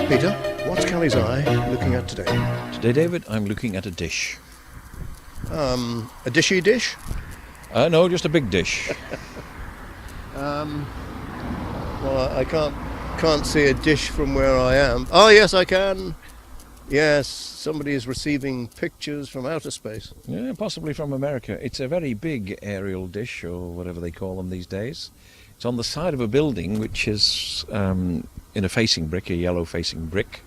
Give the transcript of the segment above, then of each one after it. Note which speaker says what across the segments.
Speaker 1: Peter, what's Kelly's eye looking at today?
Speaker 2: Today, David, I'm looking at a dish.
Speaker 1: A dishy dish?
Speaker 2: No, just a big dish.
Speaker 1: Well, I can't see a dish from where I am. Oh, yes, I can. Yes, somebody is receiving pictures from outer space.
Speaker 2: Yeah, possibly from America. It's a very big aerial dish, or whatever they call them these days. It's on the side of a building which is in a facing brick, a yellow facing brick.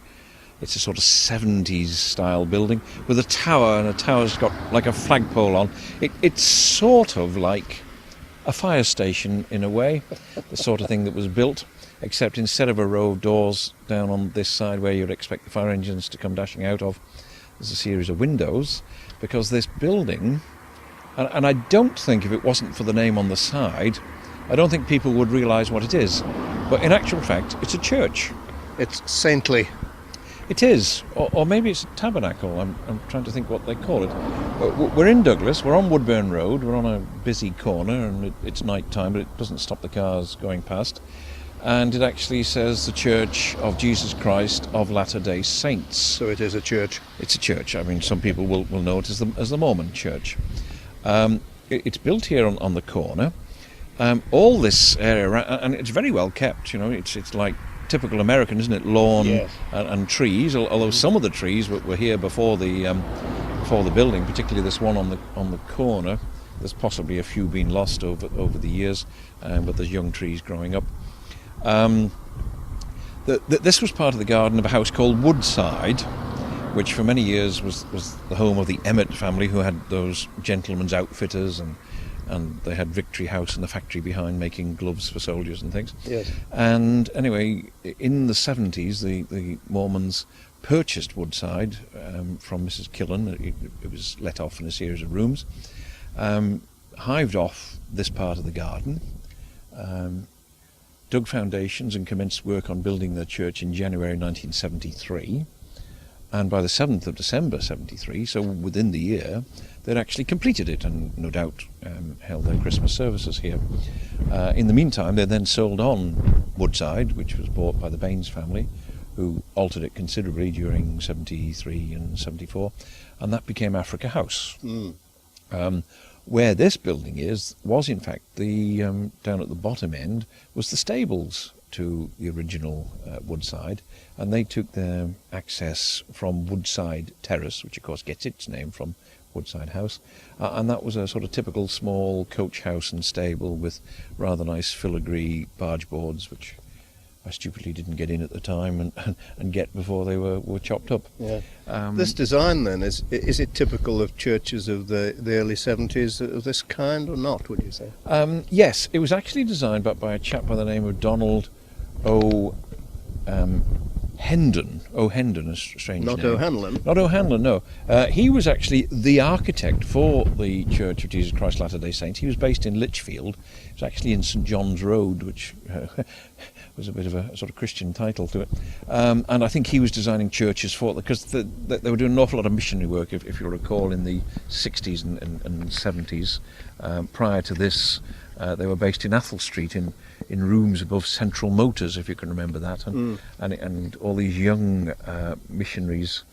Speaker 2: It's a sort of 70s style building with a tower, and a tower's got like a flagpole on. It's sort of like a fire station in a way, the sort of thing that was built, except instead of a row of doors down on this side where you'd expect the fire engines to come dashing out of, there's a series of windows, because this building, and I don't think if it wasn't for the name on the side, I don't think people would realise what it is. But in actual fact, it's a church.
Speaker 1: It's saintly.
Speaker 2: It is, or maybe it's a tabernacle. I'm trying to think what they call it. We're in Douglas, we're on Woodburn Road, we're on a busy corner, and it's night time, but it doesn't stop the cars going past. And it actually says the Church of Jesus Christ of Latter-day Saints.
Speaker 1: So it is a church.
Speaker 2: It's a church. I mean, some people will know it as the Mormon Church. It's built here on the corner. All this area, and it's very well kept, you know, it's like typical American, isn't it? Lawn, yes, and trees, although some of the trees were here before the building, particularly this one on the corner. There's possibly a few been lost over the years, but there's young trees growing up. This was part of the garden of a house called Woodside, which for many years was the home of the Emmett family, who had those gentlemen's outfitters, and they had Victory House and the factory behind making gloves for soldiers and things.
Speaker 1: Yes.
Speaker 2: And anyway, in the 70s, the Mormons purchased Woodside from Mrs. Killen. It was let off in a series of rooms, hived off this part of the garden, dug foundations and commenced work on building the church in January 1973. And by the 7th of December 73, so within the year, they'd actually completed it, and no doubt held their Christmas services here. In the meantime, they then sold on Woodside, which was bought by the Baines family, who altered it considerably during 73 and 74, and that became Africa House. Where this building was in fact the down at the bottom end was the stables to the original Woodside, and they took their access from Woodside Terrace, which of course gets its name from Woodside House, and that was a sort of typical small coach house and stable with rather nice filigree barge boards, which I stupidly didn't get in at the time and get before they were chopped up.
Speaker 1: Yeah. This design then, is it typical of churches of the early 70s of this kind or not, would you say?
Speaker 2: Yes, it was actually designed by a chap by the name of Donald Hendon, a strange
Speaker 1: name. Not O'Hanlon?
Speaker 2: Not O'Hanlon, no. He was actually the architect for the Church of Jesus Christ Latter-day Saints. He was based in Lichfield. It was actually in St John's Road, which was a bit of a sort of Christian title to it. And I think he was designing churches for it, because they were doing an awful lot of missionary work, if you recall, in the 60s and 70s. Prior to this, they were based in Athol Street in rooms above Central Motors, if you can remember that, and all these young missionaries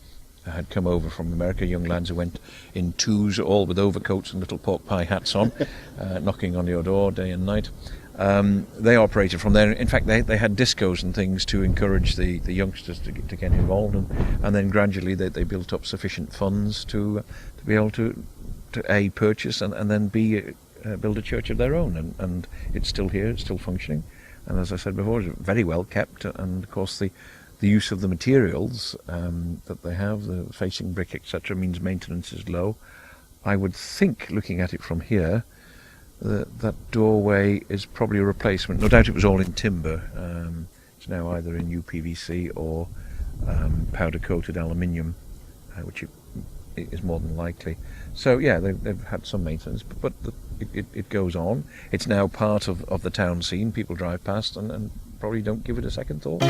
Speaker 2: had come over from America, young lads who went in twos, all with overcoats and little pork pie hats on, knocking on your door day and night. They operated from there. In fact, they had discos and things to encourage the youngsters to get involved, and then gradually they built up sufficient funds to be able to A, purchase and then B, build a church of their own, and it's still here, it's still functioning, and as I said before, it's very well kept, and of course the use of the materials that they have, the facing brick, etc., means maintenance is low. I would think, looking at it from here, that doorway is probably a replacement. No doubt it was all in timber. It's now either in UPVC or powder-coated aluminium, which is more than likely. So yeah, they've had some maintenance, but it goes on. It's now part of the town scene. People drive past and probably don't give it a second thought.